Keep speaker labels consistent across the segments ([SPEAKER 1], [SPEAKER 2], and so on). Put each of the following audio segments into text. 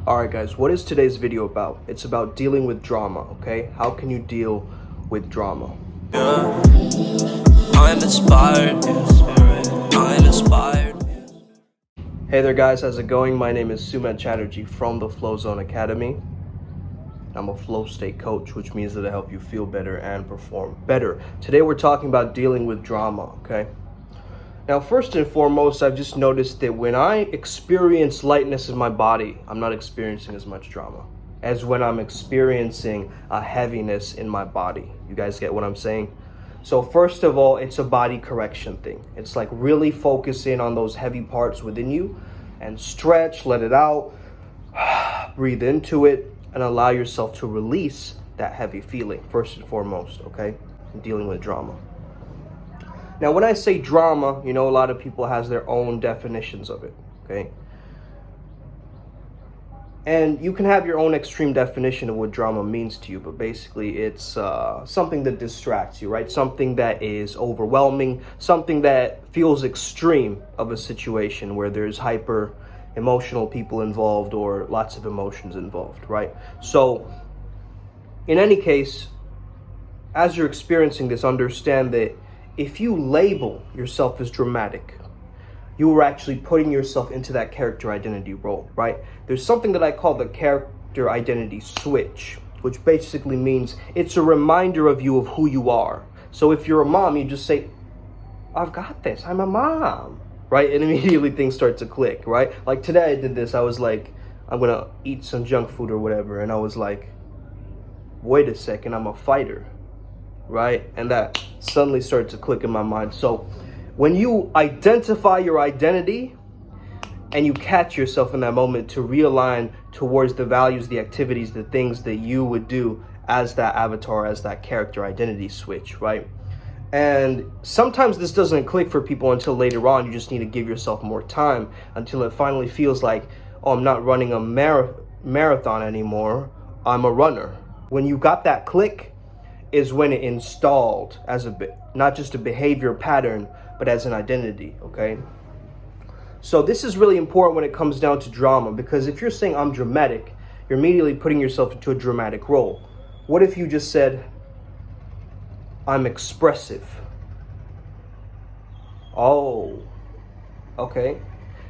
[SPEAKER 1] Alright guys, what is today's video about? It's about dealing with drama, okay? How can you deal with drama?
[SPEAKER 2] Yeah. I'm inspired.
[SPEAKER 1] Hey there guys, how's it going? My name is Sumet Chatterjee from the Flow Zone Academy. I'm a flow state coach, which means that I help you feel better and perform better. Today we're talking about dealing with drama, okay? Now, first and foremost, I've just noticed that when I experience lightness in my body, I'm not experiencing as much drama as when I'm experiencing a heaviness in my body. You guys get what I'm saying? So first of all, it's a body correction thing. It's like really focusing on those heavy parts within you and stretch, let it out, breathe into it, and allow yourself to release that heavy feeling, first and foremost, okay? Dealing with drama. Now, when I say drama, you know, a lot of people has their own definitions of it, okay? And you can have your own extreme definition of what drama means to you, but basically it's something that distracts you, right? Something that is overwhelming, something that feels extreme of a situation where there's hyper emotional people involved or lots of emotions involved, right? So, in any case, as you're experiencing this, understand that if you label yourself as dramatic, you are actually putting yourself into that character identity role, right? There's something that I call the character identity switch, which basically means it's a reminder of you of who you are. So if you're a mom, you just say, I've got this, I'm a mom, right? And immediately things start to click, right? Like today I did this, I was like, I'm gonna eat some junk food or whatever. And I was like, wait a second, I'm a fighter, right? And that suddenly started to click in my mind. So when you identify your identity and you catch yourself in that moment to realign towards the values, the activities, the things that you would do as that avatar, as that character identity switch, right? And sometimes this doesn't click for people until later on. You just need to give yourself more time until it finally feels like, oh, I'm not running a marathon anymore, I'm a runner. When you got that click is when it installed as not just a behavior pattern, but as an identity, okay? So this is really important when it comes down to drama, because if you're saying I'm dramatic, you're immediately putting yourself into a dramatic role. What if you just said, I'm expressive? Oh, okay.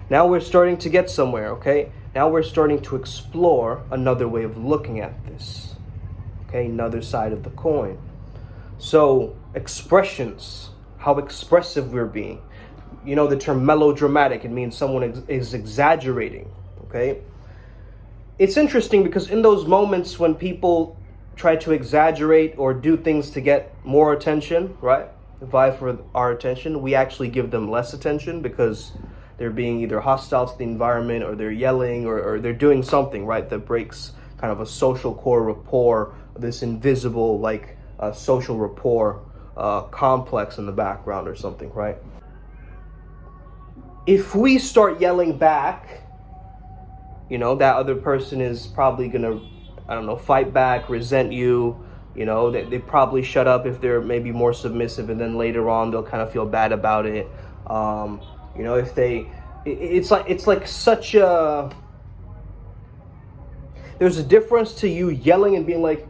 [SPEAKER 1] Now we're starting to get somewhere, okay? Now we're starting to explore another way of looking at this, okay? Another side of the coin. So expressions, how expressive we're being. You know the term melodramatic, it means someone is exaggerating, okay? It's interesting because in those moments when people try to exaggerate or do things to get more attention, right? Vie for our attention, we actually give them less attention because they're being either hostile to the environment or they're yelling or they're doing something, right, that breaks kind of a social core rapport, this invisible social rapport complex in the background or something, right? If we start yelling back, you know, that other person is probably gonna, I don't know, fight back, resent you, you know, they probably shut up if they're maybe more submissive, and then later on they'll kind of feel bad about it. You know, if it's like such a, there's a difference to you yelling and being like,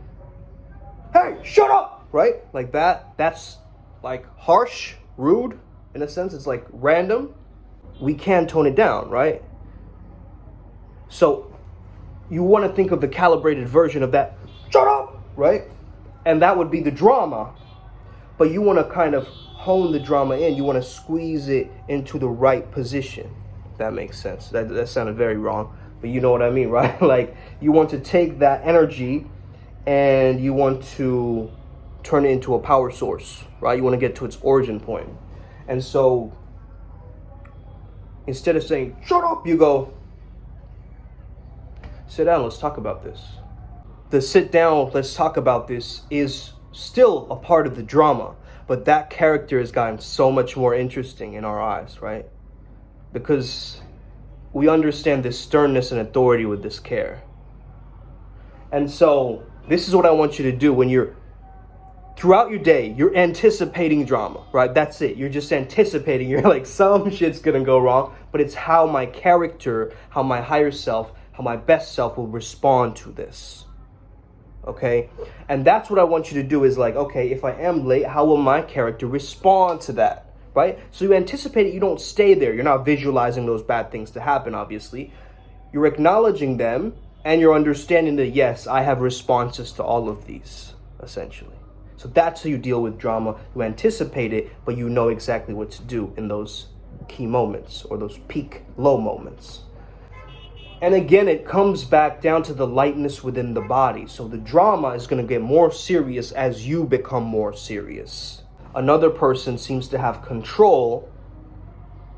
[SPEAKER 1] hey, shut up, right? Like that's like harsh, rude, in a sense. It's like random. We can tone it down, right? So you want to think of the calibrated version of that, shut up, right? And that would be the drama. But you want to kind of hone the drama in. You want to squeeze it into the right position. If that makes sense. That sounded very wrong, but you know what I mean, right? Like you want to take that energy and you want to turn it into a power source, right? You want to get to its origin point. And so instead of saying, shut up, you go, sit down, let's talk about this. The sit down, let's talk about this is still a part of the drama, but that character has gotten so much more interesting in our eyes, right? Because we understand this sternness and authority with this care. And so this is what I want you to do when you're throughout your day, you're anticipating drama, right? That's it. You're just anticipating. You're like, some shit's gonna go wrong, but it's how my character, how my higher self, how my best self will respond to this. Okay? And that's what I want you to do is like, okay, if I am late, how will my character respond to that? Right? So you anticipate it, you don't stay there. You're not visualizing those bad things to happen, obviously. You're acknowledging them, and you're understanding that, yes, I have responses to all of these, essentially. So that's how you deal with drama. You anticipate it, but you know exactly what to do in those key moments or those peak low moments. And again, it comes back down to the lightness within the body. So the drama is going to get more serious as you become more serious. Another person seems to have control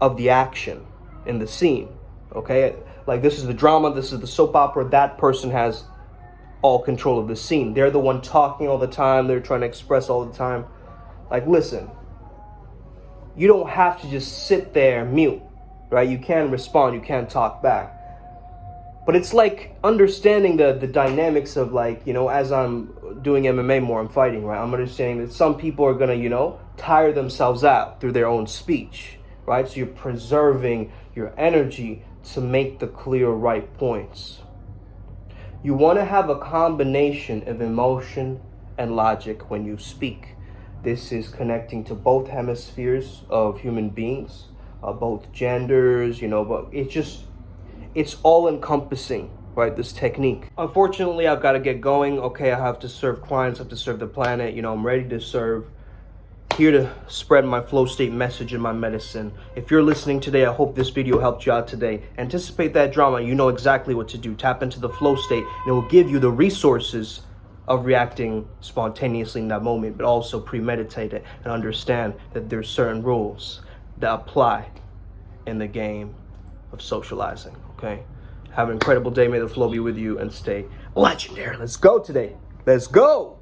[SPEAKER 1] of the action in the scene. Okay? Like, this is the drama, this is the soap opera. That person has all control of the scene. They're the one talking all the time. They're trying to express all the time. Like, listen, you don't have to just sit there mute, right? You can respond, you can talk back. But it's like understanding the dynamics of, like, you know, as I'm doing MMA more, I'm fighting, right? I'm understanding that some people are going to, you know, tire themselves out through their own speech, right? So you're preserving your energy to make the clear right points. You want to have a combination of emotion and logic when you speak. This is connecting to both hemispheres of human beings, both genders, you know, but it's all encompassing, right? This technique. Unfortunately, I've got to get going. Okay, I have to serve clients, I have to serve the planet. You know, I'm ready to serve. Here to spread my flow state message and my medicine. If you're listening today, I hope this video helped you out today. Anticipate that drama. You know exactly what to do. Tap into the flow state, and it will give you the resources of reacting spontaneously in that moment, but also premeditate it and understand that there's certain rules that apply in the game of socializing, okay? Have an incredible day. May the flow be with you and stay legendary. Let's go today. Let's go.